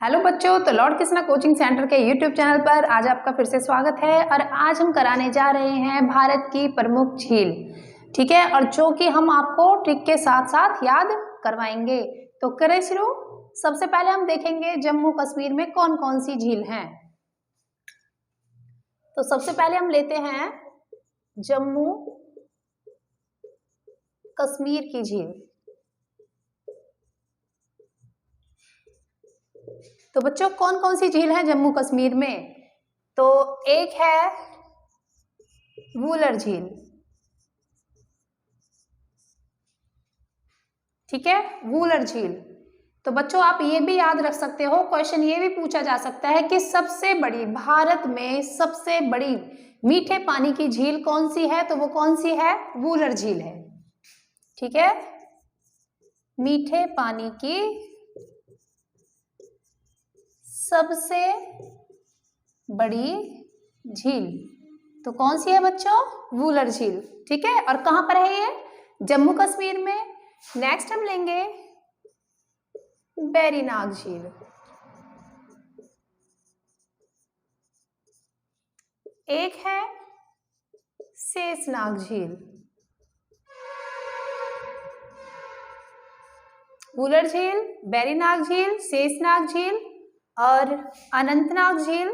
Hello बच्चों, तो Lord Krishna coaching centre के यूट्यूब चैनल पर आज आपका फिर से स्वागत है। और आज हम कराने जा रहे हैं भारत की प्रमुख झील, ठीक है, और जो कि हम आपको ट्रिक के साथ साथ याद करवाएंगे। तो करें शुरू। सबसे पहले हम देखेंगे जम्मू कश्मीर में कौन कौन सी झील हैं। तो सबसे पहले हम लेते हैं जम्मू कश्मीर की झील। तो बच्चों कौन कौन सी झील है जम्मू कश्मीर में? तो एक है वूलर झील, ठीक है, वूलर झील। तो बच्चों आप ये भी याद रख सकते हो, क्वेश्चन ये भी पूछा जा सकता है कि सबसे बड़ी, भारत में सबसे बड़ी मीठे पानी की झील कौन सी है? तो वो कौन सी है? वूलर झील है, ठीक है, मीठे पानी की सबसे बड़ी झील तो कौन सी है बच्चों? वूलर झील, ठीक है। और कहां पर है ये? जम्मू कश्मीर में। नेक्स्ट हम लेंगे वेरीनाग झील। एक है शेषनाग झील। वूलर झील, वेरीनाग झील, शेषनाग झील और अनंतनाग झील।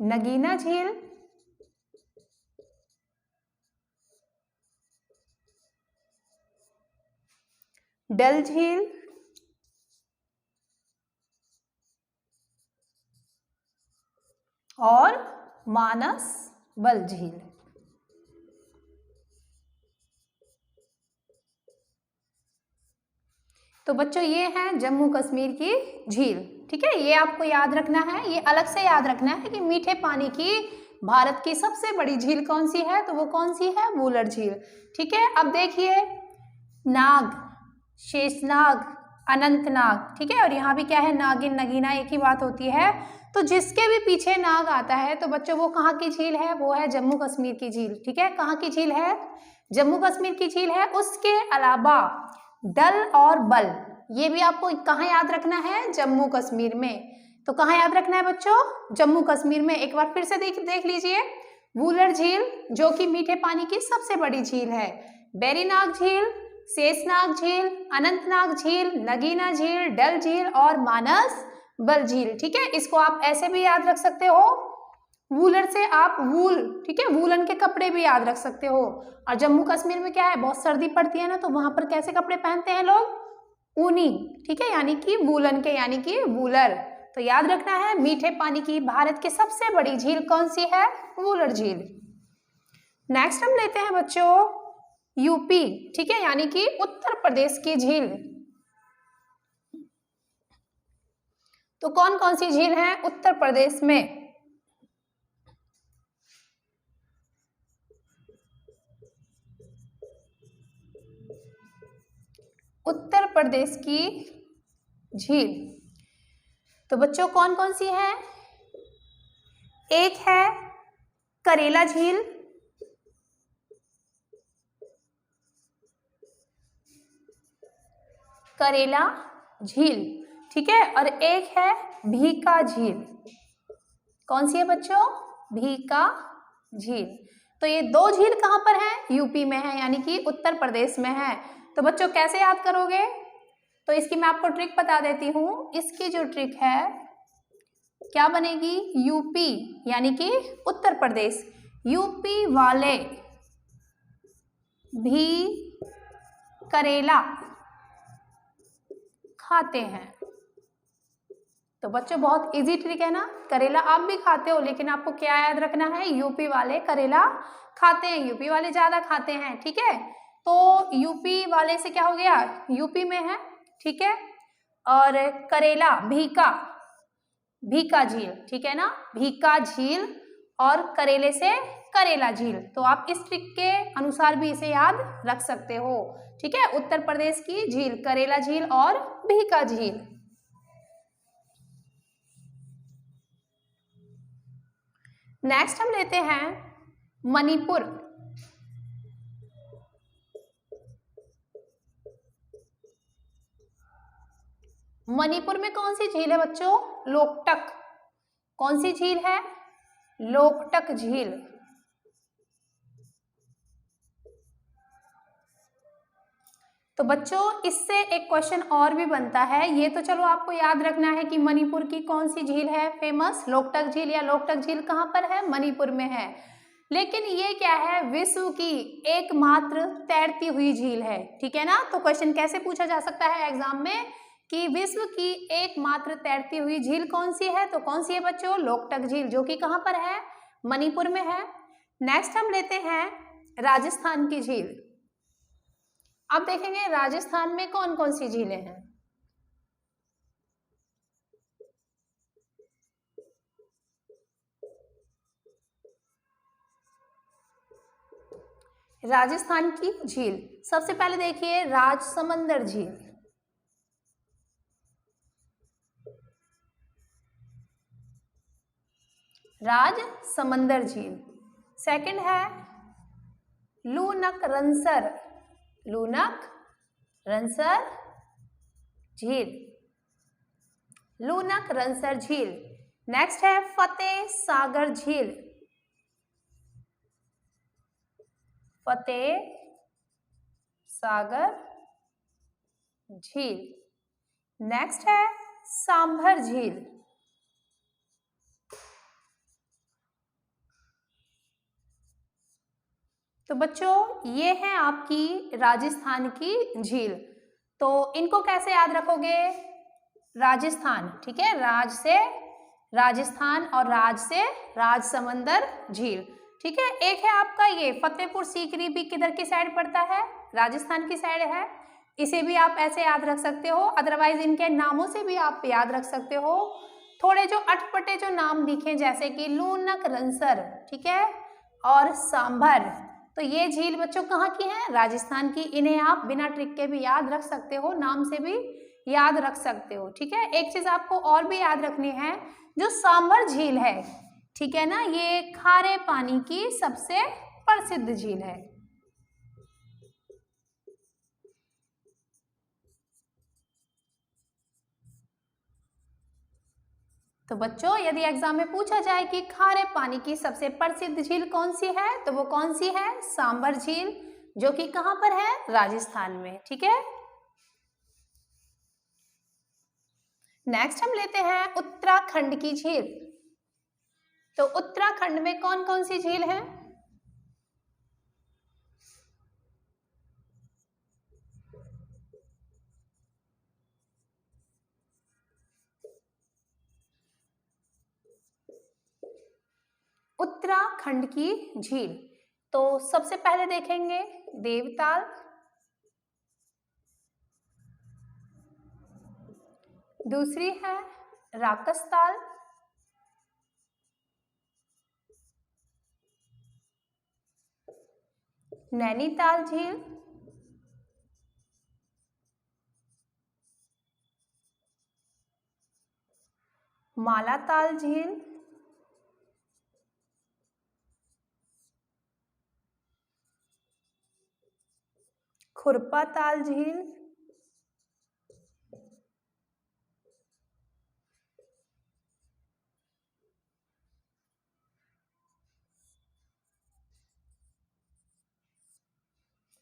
नगीना झील डल झील और मानस बल झील। तो बच्चों ये है जम्मू कश्मीर की झील, ठीक है। ये आपको याद रखना है, ये अलग से याद रखना है कि मीठे पानी की भारत की सबसे बड़ी झील कौन सी है? तो वो कौन सी है? वूलर झील, ठीक है। अब देखिए नाग, शेषनाग, अनंतनाग, ठीक है, और यहाँ भी क्या है? नागिन, नगीना, एक ही बात होती है। तो जिसके भी पीछे नाग आता है तो बच्चों वो कहाँ की झील है? वो है जम्मू कश्मीर की झील, ठीक है। कहाँ की झील है? जम्मू कश्मीर की झील है। उसके अलावा डल और बल, ये भी आपको कहाँ याद रखना है? जम्मू कश्मीर में। तो कहाँ याद रखना है बच्चों? जम्मू कश्मीर में। एक बार फिर से देख लीजिए, वूलर झील जो कि मीठे पानी की सबसे बड़ी झील है, वेरीनाग झील, शेषनाग झील, अनंतनाग झील, नगीना झील, डल झील और मानस बल झील, ठीक है। इसको आप ऐसे भी याद रख सकते हो, वूलर से आप वूल, ठीक है, वूलन के कपड़े भी याद रख सकते हो। और जम्मू कश्मीर में क्या है? बहुत सर्दी पड़ती है ना, तो वहां पर कैसे कपड़े पहनते हैं लोग? ऊनी, ठीक है, यानी कि वूलन के, यानी कि वूलर। तो याद रखना है मीठे पानी की भारत की सबसे बड़ी झील कौन सी है? वूलर झील। नेक्स्ट हम लेते हैं बच्चों यूपी, ठीक है, यानी कि उत्तर प्रदेश की झील। तो कौन कौन सी झील है उत्तर प्रदेश में? उत्तर प्रदेश की झील तो बच्चों कौन कौन सी है? एक है करेला झील, करेला झील, ठीक है, और एक है भीका झील। कौन सी है बच्चों? भीका झील। तो ये दो झील कहां पर है? यूपी में है, यानी कि उत्तर प्रदेश में है। तो बच्चों कैसे याद करोगे? तो इसकी मैं आपको ट्रिक बता देती हूं। इसकी जो ट्रिक है क्या बनेगी? यूपी यानी कि उत्तर प्रदेश, यूपी वाले भी करेला खाते हैं। तो बच्चों बहुत इजी ट्रिक है ना, करेला आप भी खाते हो, लेकिन आपको क्या याद रखना है? यूपी वाले करेला खाते हैं, यूपी वाले ज्यादा खाते हैं, ठीक है। तो यूपी वाले से क्या हो गया? यूपी में है, ठीक है, और करेला भीका, भीका झील, ठीक है ना, भीका झील और करेले से करेला झील। तो आप इस ट्रिक के अनुसार भी इसे याद रख सकते हो, ठीक है। उत्तर प्रदेश की झील करेला झील और भीका झील। नेक्स्ट हम लेते हैं मणिपुर। मणिपुर में कौन सी झील है बच्चों? लोकटक। कौन सी झील है? लोकटक झील। तो बच्चों इससे एक क्वेश्चन और भी बनता है, ये तो चलो आपको याद रखना है कि मणिपुर की कौन सी झील है फेमस? लोकटक झील। या लोकटक झील कहाँ पर है? मणिपुर में है। लेकिन ये क्या है? विश्व की एकमात्र तैरती हुई झील है, ठीक है ना। तो क्वेश्चन कैसे पूछा जा सकता है एग्जाम में कि विश्व की एकमात्र तैरती हुई झील कौन सी है? तो कौन सी है बच्चों? लोकटक झील, जो कि कहाँ पर है? मणिपुर में है। नेक्स्ट हम लेते हैं राजस्थान की झील। अब देखेंगे राजस्थान में कौन कौन सी झीलें हैं। राजस्थान की झील, सबसे पहले देखिए राजसमंदर झील। राजसमंदर झील। सेकंड है लूनक रंसर। लूनक रंसर झील। लूनक रंसर झील। नेक्स्ट है फतेह सागर झील। फतेह सागर झील। नेक्स्ट है सांभर झील। तो बच्चों ये है आपकी राजस्थान की झील। तो इनको कैसे याद रखोगे? राजस्थान, ठीक है, राज से राजस्थान और राज से राजसमंदर झील, ठीक है। एक है आपका ये फतेहपुर सीकरी, भी किधर की साइड पड़ता है? राजस्थान की साइड है। इसे भी आप ऐसे याद रख सकते हो, अदरवाइज इनके नामों से भी आप याद रख सकते हो। थोड़े जो अटपटे जो नाम दिखे जैसे कि लूनक रंसर, ठीक है, और सांभर, तो ये झील बच्चों कहाँ की है? राजस्थान की। इन्हें आप बिना ट्रिक के भी याद रख सकते हो, नाम से भी याद रख सकते हो, ठीक है। एक चीज आपको और भी याद रखनी है, जो सांभर झील है, ठीक है ना, ये खारे पानी की सबसे प्रसिद्ध झील है। तो बच्चों यदि एग्जाम में पूछा जाए कि खारे पानी की सबसे प्रसिद्ध झील कौन सी है, तो वो कौन सी है? सांभर झील, जो कि कहां पर है? राजस्थान में, ठीक है। नेक्स्ट हम लेते हैं उत्तराखंड की झील। तो उत्तराखंड में कौन कौन सी झील है? उत्तराखंड की झील, तो सबसे पहले देखेंगे देवताल, दूसरी है राकसताल, नैनीताल झील, मालाताल झील, खुरपा ताल झील,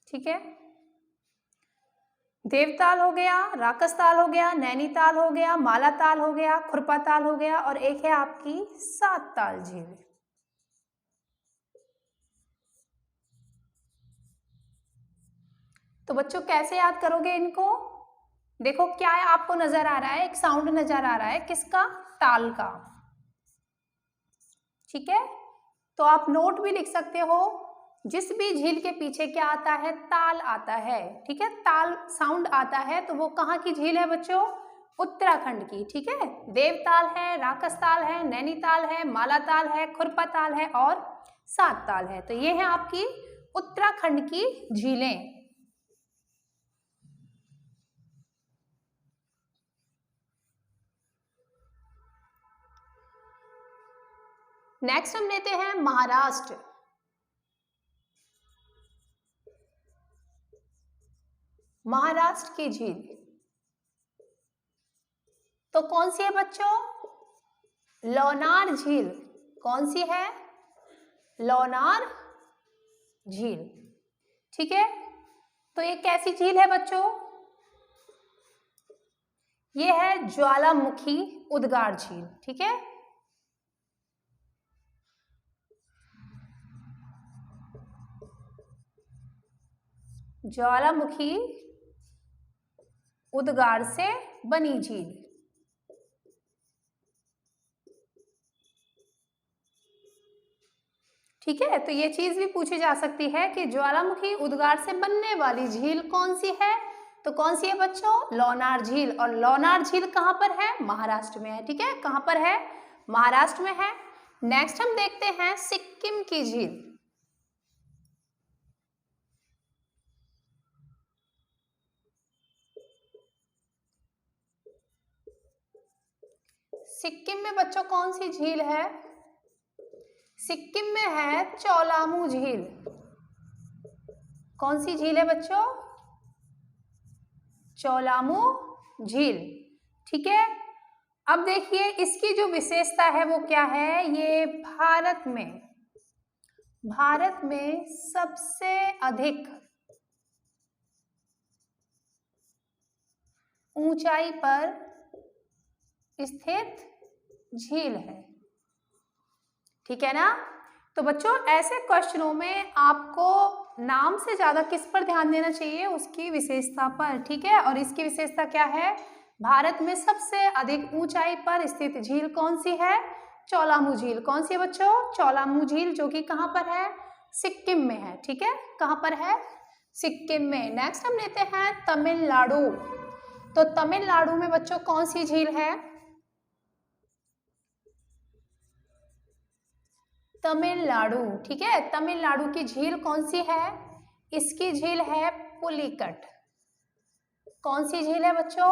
ठीक है। देवताल हो गया, राकसताल हो गया, नैनीताल हो गया, मालाताल हो गया, खुरपाताल हो गया, और एक है आपकी सात ताल झील। तो बच्चों कैसे याद करोगे इनको? देखो क्या है, आपको नजर आ रहा है, एक साउंड नजर आ रहा है, किसका? ताल का, ठीक है। तो आप नोट भी लिख सकते हो, जिस भी झील के पीछे क्या आता है? ताल आता है, ठीक है, ताल साउंड आता है, तो वो कहाँ की झील है बच्चों? उत्तराखंड की, ठीक है। देवताल है, राकसताल है, नैनीताल है, मालाताल है, खुरपाताल है और सात ताल है। तो ये है आपकी उत्तराखंड की झीलें। नेक्स्ट हम लेते हैं महाराष्ट्र। महाराष्ट्र की झील, तो कौन सी है बच्चों? लोनार झील। कौन सी है? लोनार झील। ठीक है, तो ये कैसी झील है बच्चों? ये है ज्वालामुखी उद्गार झील। ठीक है, ज्वालामुखी उद्गार से बनी झील। ठीक है, तो ये चीज भी पूछी जा सकती है कि ज्वालामुखी उद्गार से बनने वाली झील कौन सी है? तो कौन सी है बच्चों? लोनार झील। और लोनार झील कहाँ पर है? महाराष्ट्र में है। ठीक है, कहाँ पर है? महाराष्ट्र में है। नेक्स्ट हम देखते हैं सिक्किम की झील। सिक्किम में बच्चों कौन सी झील है? सिक्किम में है चौलामू झील। कौन सी झील है बच्चों? चौलामू झील। ठीक है, अब देखिए इसकी जो विशेषता है वो क्या है? ये भारत में सबसे अधिक ऊंचाई पर स्थित झील है। ठीक है ना? तो बच्चों ऐसे क्वेश्चनों में आपको नाम से ज्यादा किस पर ध्यान देना चाहिए? उसकी विशेषता पर। ठीक है, और इसकी विशेषता क्या है? भारत में सबसे अधिक ऊंचाई पर स्थित झील कौन सी है? चौलामू झील। कौन सी है बच्चों? चौलामू झील, जो कि कहाँ पर है? सिक्किम में है। ठीक है, कहाँ पर है? सिक्किम में। नेक्स्ट हम लेते हैं तमिलनाडु। तो तमिलनाडु में बच्चों कौन सी झील है? तमिलनाडु। ठीक है, तमिलनाडु की झील कौन सी है? इसकी झील है पुलिकट। कौन सी झील है बच्चों?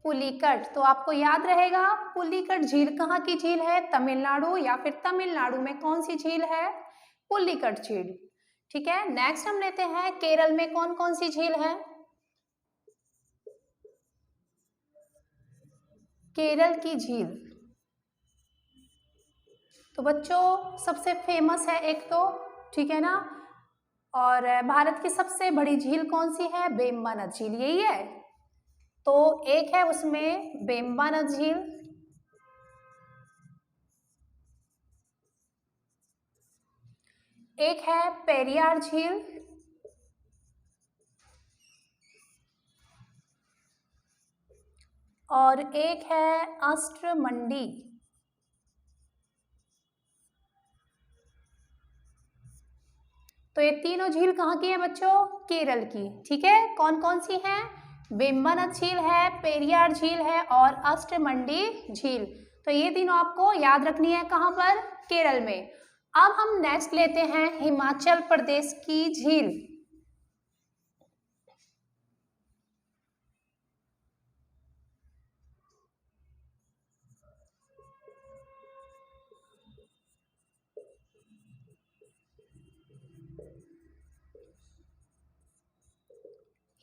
पुलिकट। तो आपको याद रहेगा पुलिकट झील कहाँ की झील है? तमिलनाडु, या फिर तमिलनाडु में कौन सी झील है? पुलिकट झील। ठीक है, नेक्स्ट हम लेते हैं केरल में कौन कौन सी झील है? केरल की झील। तो बच्चों सबसे फेमस है एक तो, ठीक है ना, और भारत की सबसे बड़ी झील कौन सी है? बेम्बानद झील, यही है। तो एक है उसमें बेम्बानद झील, एक है पेरियार झील, और एक है अस्त्रमंडी। तो ये तीनों झील कहाँ की है बच्चों? केरल की। ठीक है, कौन कौन सी है? बेम्बानद झील है, पेरियार झील है, और अस्त्रमंडी झील। तो ये तीनों आपको याद रखनी है। कहाँ पर? केरल में। अब हम नेक्स्ट लेते हैं हिमाचल प्रदेश की झील।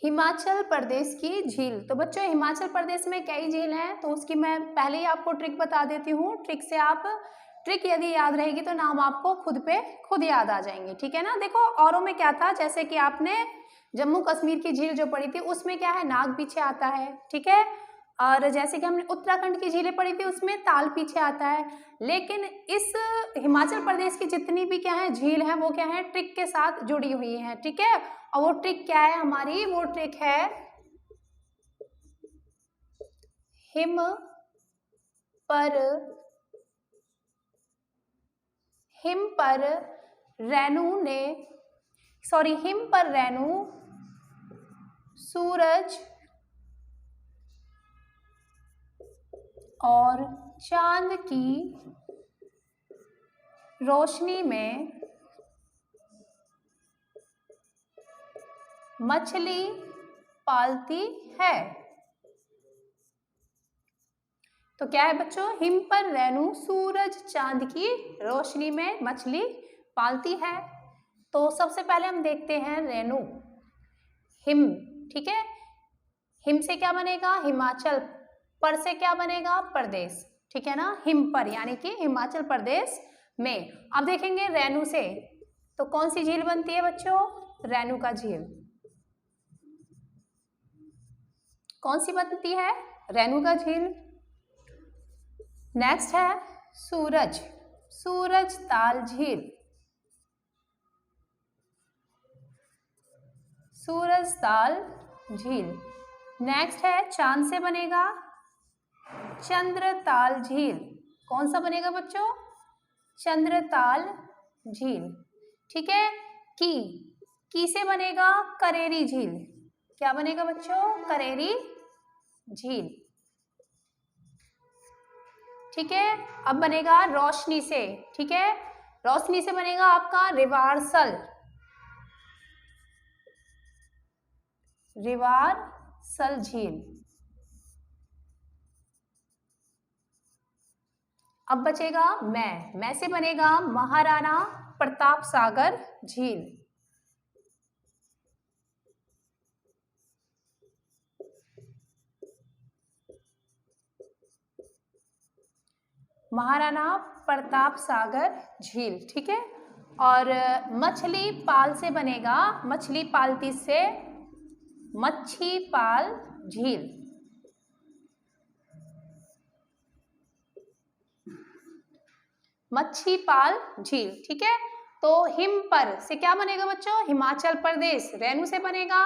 हिमाचल प्रदेश की झील। तो बच्चों हिमाचल प्रदेश में कई झील हैं, तो उसकी मैं पहले ही आपको ट्रिक बता देती हूँ। ट्रिक यदि याद रहेगी तो नाम आपको खुद याद आ जाएंगे। ठीक है ना? देखो औरों में क्या था, जैसे कि आपने जम्मू कश्मीर की झील जो पढ़ी थी उसमें क्या है? नाग पीछे आता है। ठीक है, और जैसे कि हमने उत्तराखंड की झीलें पढ़ी थी उसमें ताल पीछे आता है। लेकिन इस हिमाचल प्रदेश की जितनी भी क्या है झील है वो क्या है? ट्रिक के साथ जुड़ी हुई है। ठीक है, और वो ट्रिक क्या है हमारी? वो ट्रिक है हिम पर रेणु सूरज और चांद की रोशनी में मछली पालती है। तो क्या है बच्चों? हिम पर रेणु सूरज चांद की रोशनी में मछली पालती है। तो सबसे पहले हम देखते हैं रेणु, हिम। ठीक है, हिम से क्या बनेगा? हिमाचल। पर से क्या बनेगा, प्रदेश, ठीक है ना, हिम पर यानी कि हिमाचल प्रदेश में। अब देखेंगे रेणु से, तो कौन सी झील बनती है बच्चों, रेणुका झील। कौन सी बनती है, रेणुका झील। नेक्स्ट है सूरज, सूरजताल झील, सूरजताल झील। नेक्स्ट है चांद से बनेगा, चंद्रताल झील। कौन सा बनेगा बच्चों, चंद्रताल झील, ठीक है। की से बनेगा करेरी झील। क्या बनेगा बच्चों, करेरी झील, ठीक है। अब बनेगा रोशनी से, ठीक है, रोशनी से बनेगा आपका रिवारसल, रिवारसल झील। अब बचेगा मैं से बनेगा महाराणा प्रताप सागर झील। महाराणा प्रताप सागर झील, ठीक है। और मछली पाल से बनेगा, मछली पालती से मच्छी पाल झील। मच्छी पाल झील, ठीक है। तो हिम पर से क्या बनेगा बच्चों, हिमाचल प्रदेश, रेणु से बनेगा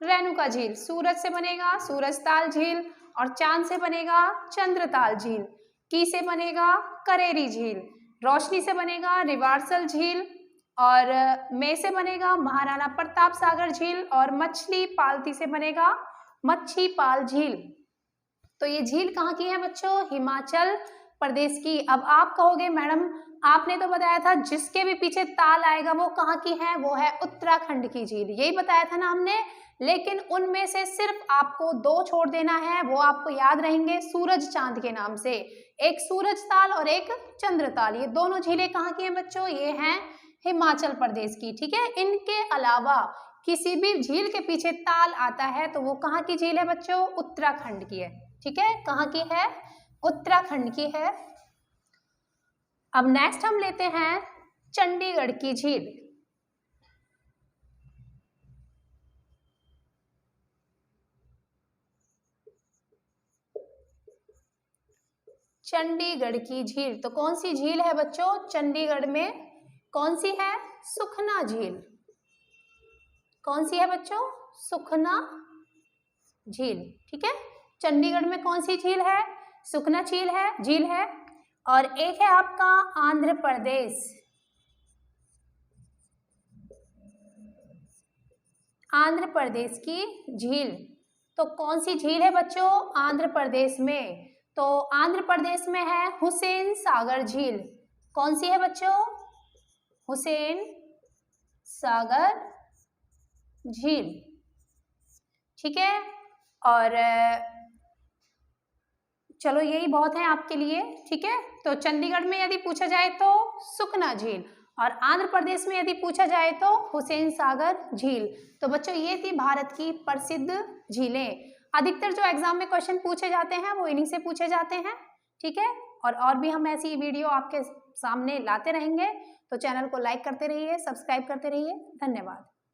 रेणुका झील, सूरज से बनेगा सूरजताल झील, और चांद से बनेगा चंद्रताल झील, की से बनेगा करेरी झील, रोशनी से बनेगा रिवारसल झील, और में से बनेगा महाराणा प्रताप सागर झील, और मछली पालती से बनेगा मच्छी पाल झील। तो ये झील कहाँ की है बच्चों, हिमाचल प्रदेश की। अब आप कहोगे मैडम आपने तो बताया था जिसके भी पीछे ताल आएगा वो कहाँ की है, वो है उत्तराखंड की झील, यही बताया था ना हमने। लेकिन उनमें से सिर्फ आपको दो छोड़ देना है, वो आपको याद रहेंगे सूरज चांद के नाम से, एक सूरज ताल और एक चंद्रताल। ये दोनों झीलें कहाँ की हैं बच्चों, ये हैं हिमाचल प्रदेश की, ठीक है। इनके अलावा किसी भी झील के पीछे ताल आता है तो वो कहाँ की झील है बच्चों, उत्तराखंड की है, ठीक है। कहाँ की है, उत्तराखंड की है। अब नेक्स्ट हम लेते हैं चंडीगढ़ की झील। चंडीगढ़ की झील, तो कौन सी झील है बच्चों, चंडीगढ़ में कौन सी है, सुखना झील। कौन सी है बच्चों, सुखना झील, ठीक है। चंडीगढ़ में कौन सी झील है, सुखना झील है। और एक है आपका आंध्र प्रदेश, आंध्र प्रदेश की झील। तो कौन सी झील है बच्चों, आंध्र प्रदेश में, तो आंध्र प्रदेश में है हुसैन सागर झील। कौन सी है बच्चों, हुसैन सागर झील, ठीक है। और चलो यही बहुत है आपके लिए, ठीक है। तो चंडीगढ़ में यदि पूछा जाए तो सुखना झील, और आंध्र प्रदेश में यदि पूछा जाए तो हुसैन सागर झील। तो बच्चों ये थी भारत की प्रसिद्ध झीलें। अधिकतर जो एग्जाम में क्वेश्चन पूछे जाते हैं वो इन्हीं से पूछे जाते हैं, ठीक है। और भी हम ऐसी वीडियो आपके सामने लाते रहेंगे, तो चैनल को लाइक करते रहिए, सब्सक्राइब करते रहिए। धन्यवाद।